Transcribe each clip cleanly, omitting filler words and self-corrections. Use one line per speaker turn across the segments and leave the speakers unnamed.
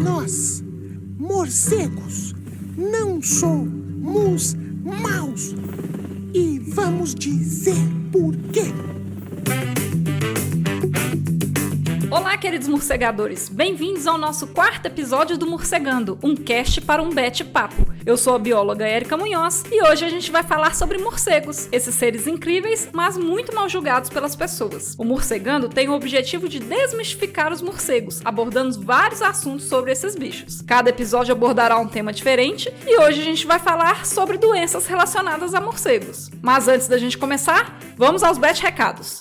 Nós, morcegos, não somos maus. E vamos dizer por quê.
Olá, queridos morcegadores! Bem-vindos ao nosso quarto episódio do Morcegando, um cast para um bate-papo. Eu sou a bióloga Érica Munhoz e hoje a gente vai falar sobre morcegos, esses seres incríveis, mas muito mal julgados pelas pessoas. O Morcegando tem o objetivo de desmistificar os morcegos, abordando vários assuntos sobre esses bichos. Cada episódio abordará um tema diferente e hoje a gente vai falar sobre doenças relacionadas a morcegos. Mas antes da gente começar, vamos aos bate-recados.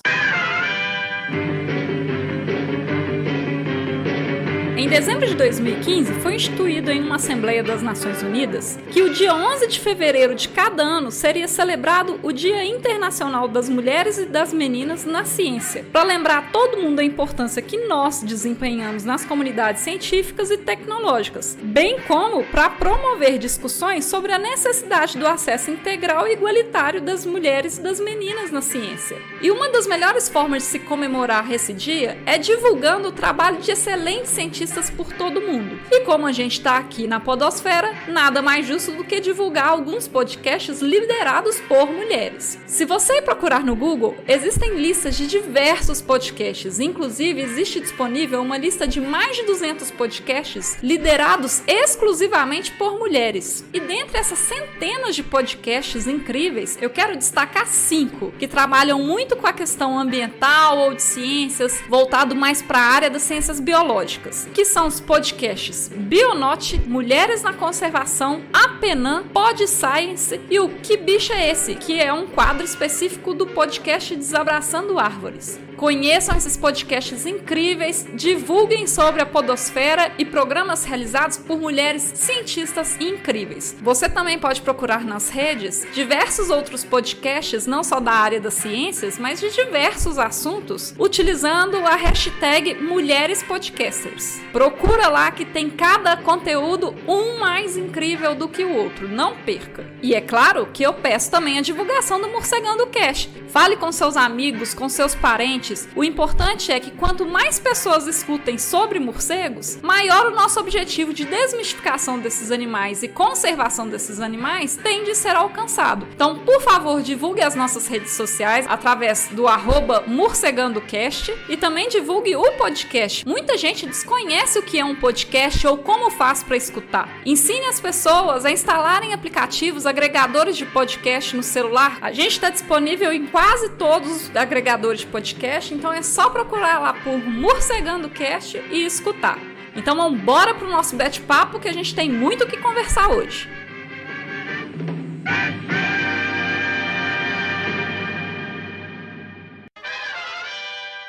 Em dezembro de 2015, foi instituído em uma Assembleia das Nações Unidas que o dia 11 de fevereiro de cada ano seria celebrado o Dia Internacional das Mulheres e das Meninas na Ciência, para lembrar a todo mundo a importância que nós desempenhamos nas comunidades científicas e tecnológicas, bem como para promover discussões sobre a necessidade do acesso integral e igualitário das mulheres e das meninas na ciência. E uma das melhores formas de se comemorar esse dia é divulgando o trabalho de excelentes cientistas por todo mundo. E como a gente está aqui na podosfera, nada mais justo do que divulgar alguns podcasts liderados por mulheres. Se você procurar no Google, existem listas de diversos podcasts, inclusive existe disponível uma lista de mais de 200 podcasts liderados exclusivamente por mulheres. E dentre essas centenas de podcasts incríveis, eu quero destacar 5 que trabalham muito com a questão ambiental ou de ciências, voltado mais para a área das ciências biológicas, que são os podcasts Bionote, Mulheres na Conservação, Apenan, PodScience e o Que Bicho é Esse?, que é um quadro específico do podcast Desabraçando Árvores. Conheçam esses podcasts incríveis, divulguem sobre a podosfera e programas realizados por mulheres cientistas incríveis. Você também pode procurar nas redes diversos outros podcasts, não só da área das ciências, mas de diversos assuntos, utilizando a hashtag Mulheres Podcasters. Procura lá que tem cada conteúdo um mais incrível do que o outro, não perca. E é claro que eu peço também a divulgação do Morcegando Cast. Fale com seus amigos, com seus parentes. O importante é que quanto mais pessoas escutem sobre morcegos, maior o nosso objetivo de desmistificação desses animais e conservação desses animais tende a ser alcançado. Então, por favor, divulgue as nossas redes sociais através do @morcegandocast e também divulgue o podcast. Muita gente desconhece o que é um podcast ou como faz para escutar. Ensine as pessoas a instalarem aplicativos agregadores de podcast no celular. A gente está disponível em quase todos os agregadores de podcast, então é só procurar lá por Morcegando Cast e escutar. Então vamos embora pro nosso bate-papo que a gente tem muito o que conversar hoje.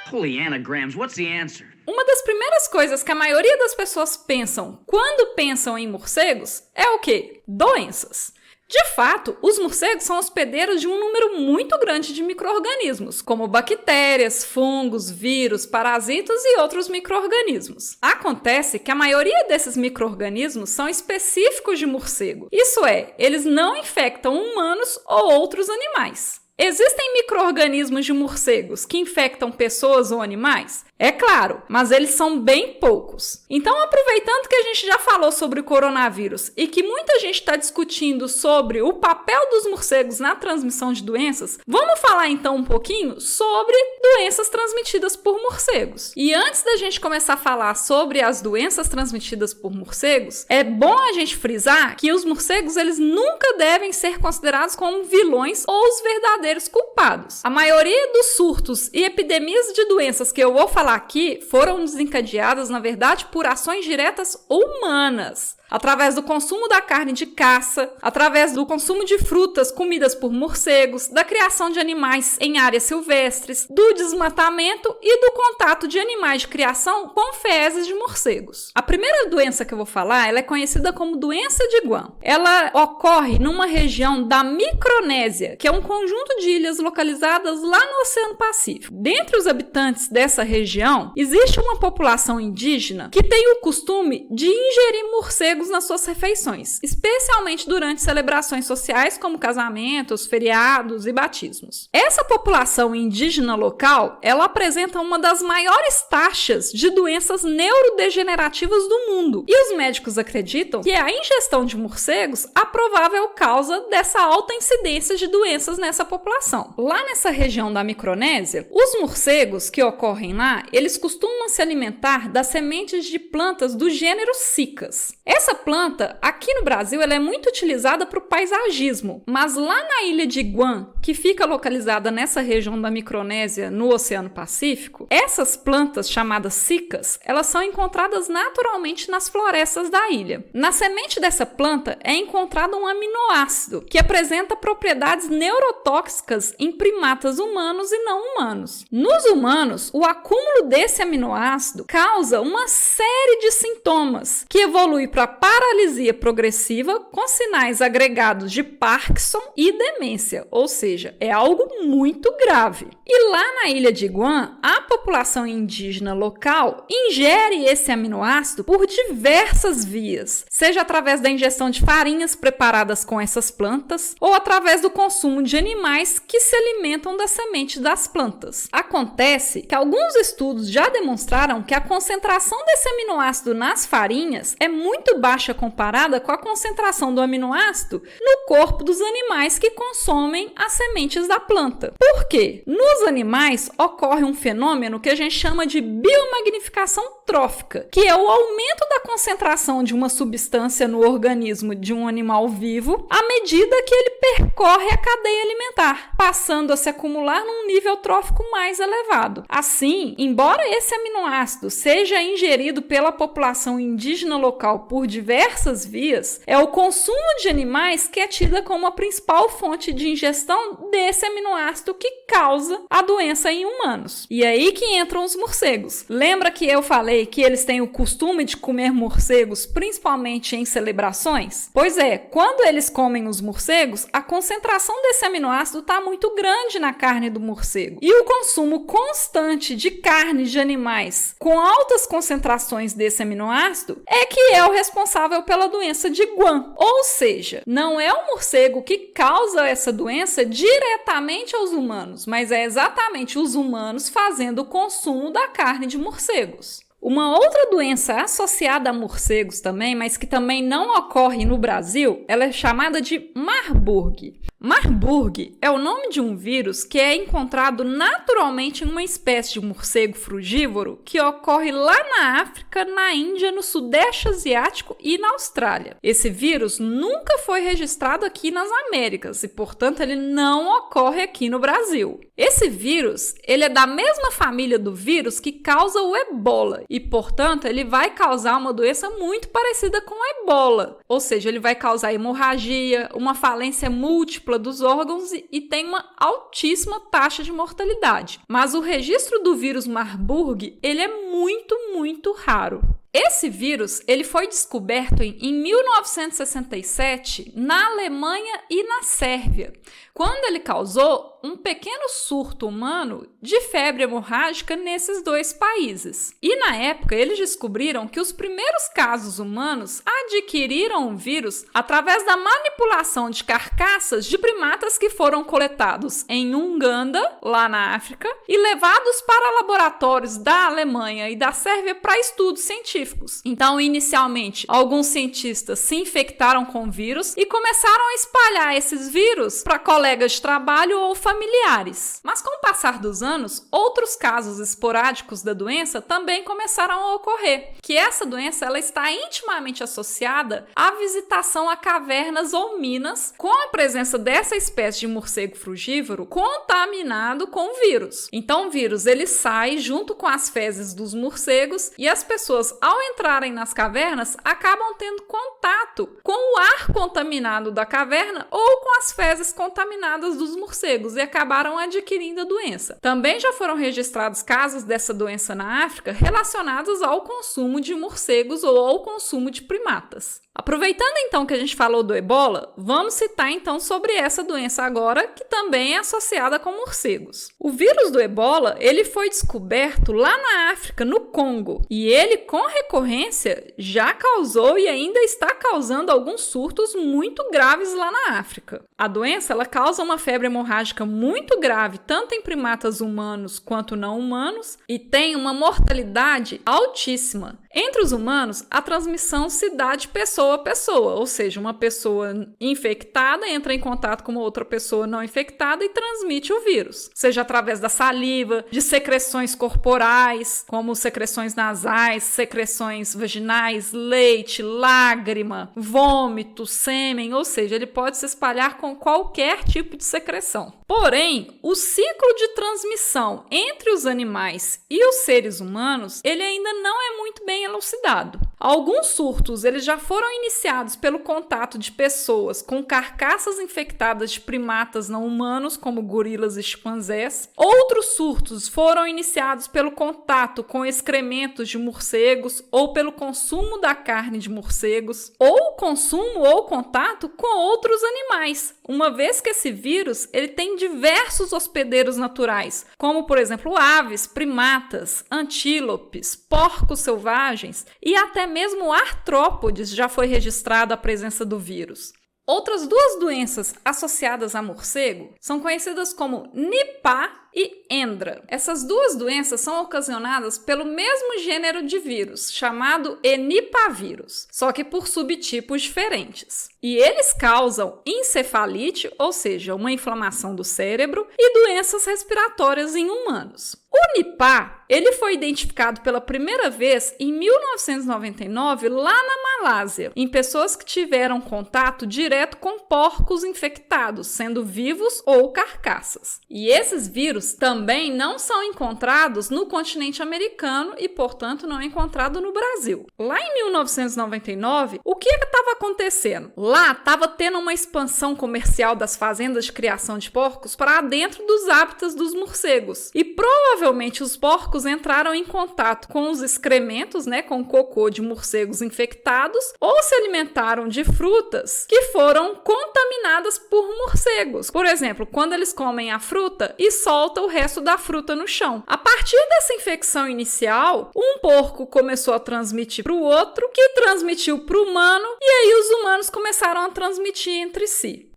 Holy anagrams, what's the answer?
Uma das primeiras coisas que a maioria das pessoas pensam quando pensam em morcegos é o quê? Doenças. De fato, os morcegos são hospedeiros de um número muito grande de micro-organismos, como bactérias, fungos, vírus, parasitas e outros micro-organismos. Acontece que a maioria desses micro-organismos são específicos de morcego. Isso é, eles não infectam humanos ou outros animais. Existem micro-organismos de morcegos que infectam pessoas ou animais? É claro, mas eles são bem poucos. Então, aproveitando que a gente já falou sobre o coronavírus e que muita gente está discutindo sobre o papel dos morcegos na transmissão de doenças, vamos falar então um pouquinho sobre doenças transmitidas por morcegos. E antes da gente começar a falar sobre as doenças transmitidas por morcegos, é bom a gente frisar que os morcegos eles nunca devem ser considerados como vilões ou os verdadeiros culpados. A maioria dos surtos e epidemias de doenças que eu vou falar aqui foram desencadeadas, na verdade, por ações diretas humanas. através do consumo da carne de caça, através do consumo de frutas comidas por morcegos, da criação de animais em áreas silvestres, do desmatamento e do contato de animais de criação com fezes de morcegos. A primeira doença que eu vou falar, ela é conhecida como doença de Guam. Ela ocorre numa região da Micronésia, que é um conjunto de ilhas localizadas lá no Oceano Pacífico. Dentre os habitantes dessa região, existe uma população indígena que tem o costume de ingerir morcegos morcegos nas suas refeições, especialmente durante celebrações sociais como casamentos, feriados e batismos. Essa população indígena local, ela apresenta uma das maiores taxas de doenças neurodegenerativas do mundo, e os médicos acreditam que a ingestão de morcegos a provável causa dessa alta incidência de doenças nessa população. Lá nessa região da Micronésia, os morcegos que ocorrem lá, eles costumam se alimentar das sementes de plantas do gênero Cicas. Essa planta, aqui no Brasil, ela é muito utilizada para o paisagismo, mas lá na ilha de Guam, que fica localizada nessa região da Micronésia, no Oceano Pacífico, essas plantas chamadas Cicas, elas são encontradas naturalmente nas florestas da ilha. Na semente dessa planta é encontrado um aminoácido que apresenta propriedades neurotóxicas em primatas humanos e não humanos. Nos humanos, o acúmulo desse aminoácido causa uma série de sintomas que evolui para paralisia progressiva com sinais agregados de Parkinson e demência, ou seja, é algo muito grave. E lá na ilha de Guam, a população indígena local ingere esse aminoácido por diversas vias, seja através da ingestão de farinhas preparadas com essas plantas ou através do consumo de animais que se alimentam das sementes das plantas. Acontece que alguns estudos já demonstraram que a concentração desse aminoácido nas farinhas é muito baixa comparada com a concentração do aminoácido no corpo dos animais que consomem as sementes da planta. Por quê? Nos animais ocorre um fenômeno que a gente chama de biomagnificação trófica, que é o aumento da concentração de uma substância no organismo de um animal vivo à medida que ele percorre a cadeia alimentar, passando a se acumular num nível trófico mais elevado. Assim, embora esse aminoácido seja ingerido pela população indígena local por diversas vias, é o consumo de animais que é tida como a principal fonte de ingestão desse aminoácido que causa a doença em humanos. E aí que entram os morcegos. Lembra que eu falei que eles têm o costume de comer morcegos, principalmente em celebrações? Pois é, quando eles comem os morcegos, a concentração desse aminoácido está muito grande na carne do morcego. E o consumo constante de carne de animais com altas concentrações desse aminoácido é que é o responsável pela doença de Guam. Ou seja, não é o morcego que causa essa doença diretamente aos humanos, mas é exatamente os humanos fazendo o consumo da carne de morcegos. Uma outra doença associada a morcegos também, mas que também não ocorre no Brasil, ela é chamada de Marburg. Marburg é o nome de um vírus que é encontrado naturalmente em uma espécie de morcego frugívoro que ocorre lá na África, na Índia, no Sudeste Asiático e na Austrália. Esse vírus nunca foi registrado aqui nas Américas e, portanto, ele não ocorre aqui no Brasil. Esse vírus, ele é da mesma família do vírus que causa o Ebola e, portanto, ele vai causar uma doença muito parecida com o Ebola, ou seja, ele vai causar hemorragia, uma falência múltipla dos órgãos e tem uma altíssima taxa de mortalidade. Mas o registro do vírus Marburg, ele é muito raro. Esse vírus ele foi descoberto em 1967 na Alemanha e na Sérvia, quando ele causou um pequeno surto humano de febre hemorrágica nesses dois países. E na época eles descobriram que os primeiros casos humanos adquiriram o vírus através da manipulação de carcaças de primatas que foram coletados em Uganda, lá na África, e levados para laboratórios da Alemanha e da Sérvia para estudos científicos. Então, inicialmente, alguns cientistas se infectaram com o vírus e começaram a espalhar esses vírus para colegas de trabalho ou familiares. Mas com o passar dos anos, outros casos esporádicos da doença também começaram a ocorrer, que essa doença ela está intimamente associada à visitação a cavernas ou minas com a presença dessa espécie de morcego frugívoro contaminado com o vírus. Então o vírus ele sai junto com as fezes dos morcegos e as pessoas ao entrarem nas cavernas acabam tendo contato com o ar contaminado da caverna ou com as fezes contaminadas dos morcegos e acabaram adquirindo a doença. Também já foram registrados casos dessa doença na África relacionados ao consumo de morcegos ou ao consumo de primatas. Aproveitando então que a gente falou do ebola, vamos citar então sobre essa doença agora, que também é associada com morcegos. O vírus do ebola, ele foi descoberto lá na África, no Congo, e ele com recorrência já causou e ainda está causando alguns surtos muito graves lá na África. A doença, ela causa uma febre hemorrágica muito grave, tanto em primatas humanos quanto não humanos, e tem uma mortalidade altíssima. Entre os humanos, a transmissão se dá de pessoa a pessoa, ou seja, uma pessoa infectada entra em contato com uma outra pessoa não infectada e transmite o vírus, seja através da saliva, de secreções corporais, como secreções nasais, secreções vaginais, leite, lágrima, vômito, sêmen, ou seja, ele pode se espalhar com qualquer tipo de secreção. Porém, o ciclo de transmissão entre os animais e os seres humanos, ele ainda não é muito bem elucidado. Alguns surtos eles já foram iniciados pelo contato de pessoas com carcaças infectadas de primatas não humanos, como gorilas e chimpanzés. Outros surtos foram iniciados pelo contato com excrementos de morcegos ou pelo consumo da carne de morcegos, ou consumo ou contato com outros animais, uma vez que esse vírus ele tem diversos hospedeiros naturais, como por exemplo aves, primatas, antílopes, porcos selvagens e até mesmo artrópodes já foi registrada a presença do vírus. Outras duas doenças associadas a morcego são conhecidas como Nipah e Endra. Essas duas doenças são ocasionadas pelo mesmo gênero de vírus, chamado Enipavírus, só que por subtipos diferentes. E eles causam encefalite, ou seja, uma inflamação do cérebro, e doenças respiratórias em humanos. O Nipah, ele foi identificado pela primeira vez em 1999 lá na Malásia, em pessoas que tiveram contato direto com porcos infectados, sendo vivos ou carcaças. E esses vírus também não são encontrados no continente americano e, portanto, não é encontrado no Brasil. Lá em 1999, o que estava acontecendo? Lá estava tendo uma expansão comercial das fazendas de criação de porcos para dentro dos hábitats dos morcegos. E provavelmente os porcos entraram em contato com os excrementos, com o cocô de morcegos infectados, ou se alimentaram de frutas que foram contaminadas por morcegos. Por exemplo, quando eles comem a fruta e soltam o resto da fruta no chão. A partir dessa infecção inicial, um porco começou a transmitir para o outro, que transmitiu para o humano, e aí os humanos começaram a transmitir entre si.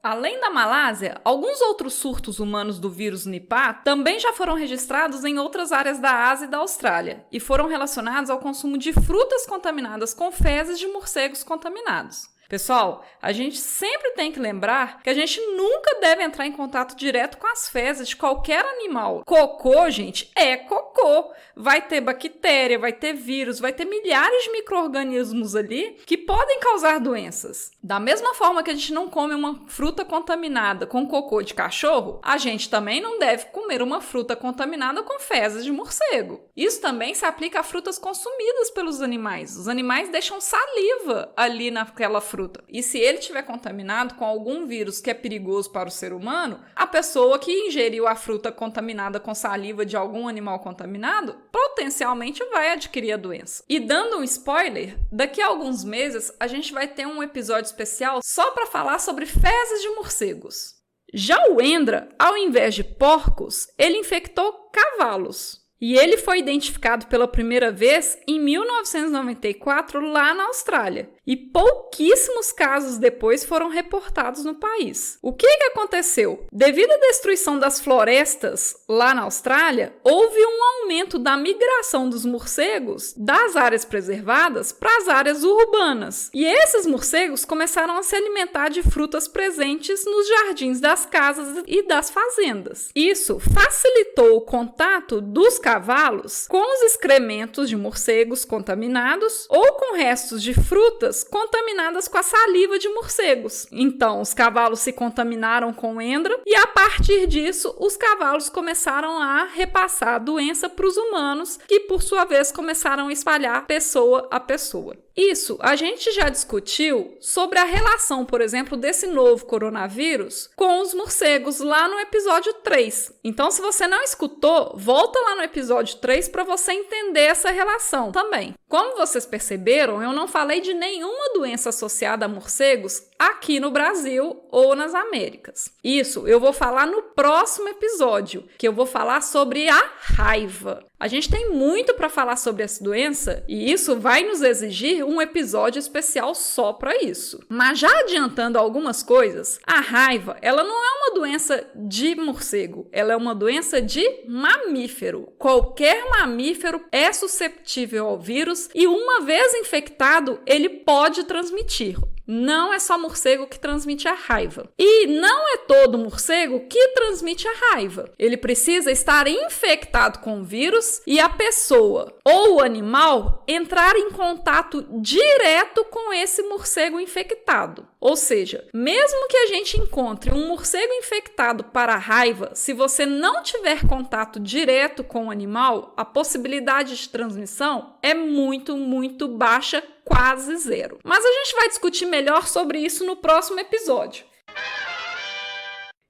Além da Malásia, alguns outros surtos humanos do vírus Nipah também já foram registrados em outras áreas da Ásia e da Austrália, e foram relacionados ao consumo de frutas contaminadas com fezes de morcegos contaminados. Pessoal, a gente sempre tem que lembrar que a gente nunca deve entrar em contato direto com as fezes de qualquer animal. Cocô, gente, é cocô. Vai ter bactéria, vai ter vírus, vai ter milhares de micro-organismos ali que podem causar doenças. Da mesma forma que a gente não come uma fruta contaminada com cocô de cachorro, a gente também não deve comer uma fruta contaminada com fezes de morcego. Isso também se aplica a frutas consumidas pelos animais. Os animais deixam saliva ali naquela fruta. E se ele estiver contaminado com algum vírus que é perigoso para o ser humano, a pessoa que ingeriu a fruta contaminada com saliva de algum animal contaminado, potencialmente vai adquirir a doença. E dando um spoiler, daqui a alguns meses a gente vai ter um episódio especial só para falar sobre fezes de morcegos. Já o Endra, ao invés de porcos, ele infectou cavalos. E ele foi identificado pela primeira vez em 1994 lá na Austrália. E pouquíssimos casos depois foram reportados no país. O que aconteceu? Devido à destruição das florestas lá na Austrália, houve um aumento da migração dos morcegos das áreas preservadas para as áreas urbanas. E esses morcegos começaram a se alimentar de frutas presentes nos jardins das casas e das fazendas. Isso facilitou o contato dos cavalos com os excrementos de morcegos contaminados ou com restos de frutas contaminadas com a saliva de morcegos. Então, os cavalos se contaminaram com Endra e, a partir disso, os cavalos começaram a repassar a doença para os humanos, que, por sua vez, começaram a espalhar pessoa a pessoa. Isso a gente já discutiu sobre a relação, por exemplo, desse novo coronavírus com os morcegos lá no episódio 3. Então, se você não escutou, volta lá no episódio 3 para você entender essa relação também. Como vocês perceberam, eu não falei de nenhuma doença associada a morcegos aqui no Brasil ou nas Américas. Isso eu vou falar no próximo episódio, que eu vou falar sobre a raiva. A gente tem muito para falar sobre essa doença e isso vai nos exigir um episódio especial só para isso. Mas já adiantando algumas coisas, a raiva, ela não é uma doença de morcego, ela é uma doença de mamífero. Qualquer mamífero é susceptível ao vírus e uma vez infectado, ele pode transmitir. Não é só morcego que transmite a raiva. E não é todo morcego que transmite a raiva. Ele precisa estar infectado com o vírus e a pessoa ou o animal entrar em contato direto com esse morcego infectado. Ou seja, mesmo que a gente encontre um morcego infectado para a raiva, se você não tiver contato direto com o animal, a possibilidade de transmissão é muito, muito baixa, quase zero. Mas a gente vai discutir melhor sobre isso no próximo episódio.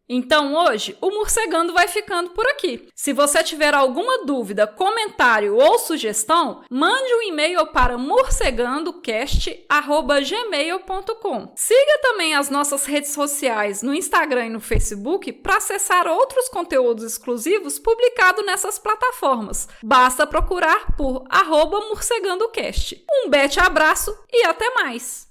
Então hoje, o Morcegando vai ficando por aqui. Se você tiver alguma dúvida, comentário ou sugestão, mande um e-mail para morcegandocast@gmail.com. Siga também as nossas redes sociais no Instagram e no Facebook para acessar outros conteúdos exclusivos publicados nessas plataformas. Basta procurar por @morcegandocast. Um bete abraço e até mais!